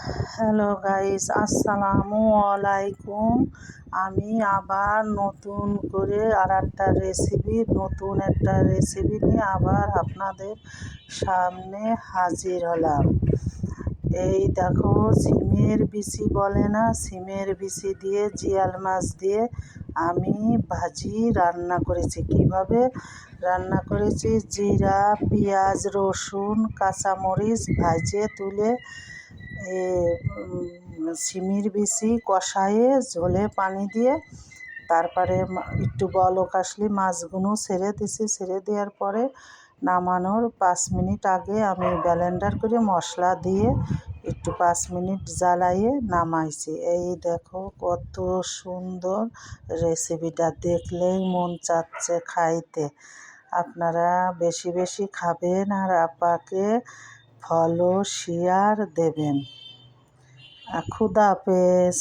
Hello guys, আসসালামু আলাইকুম। আমি আবার নতুন করে নতুন একটা রেসিপি নিয়ে আবার আপনাদের সামনে হাজির হলাম। এই দেখো, সিমের বিচি বলে না, সিমের বিচি দিয়ে জিয়াল মাছ দিয়ে আমি ভাজি রান্না করেছি। কিভাবে রান্না করেছি? জিরা, পেঁয়াজ, রসুন, কাঁচামরিচ ভাজে তুলে সিমের বিচি কষায়ে ঝোলে পানি দিয়ে তারপরে একটু বলক আসলে মাছগুলো ছেড়ে দিছি। ছেড়ে দেওয়ার পরে নামানোর 5 মিনিট আগে আমি ব্লেন্ডার করে মশলা দিয়ে একটু 5 মিনিট জ্বালাইয়ে নামাইছি। এই দেখো কত সুন্দর রেসিপিটা, দেখলেই মন চাচ্ছে খাইতে। আপনারা বেশি বেশি খাবেন আর আপাকে ফলো শেয়ার দেবেন। খুদা হাফেজ।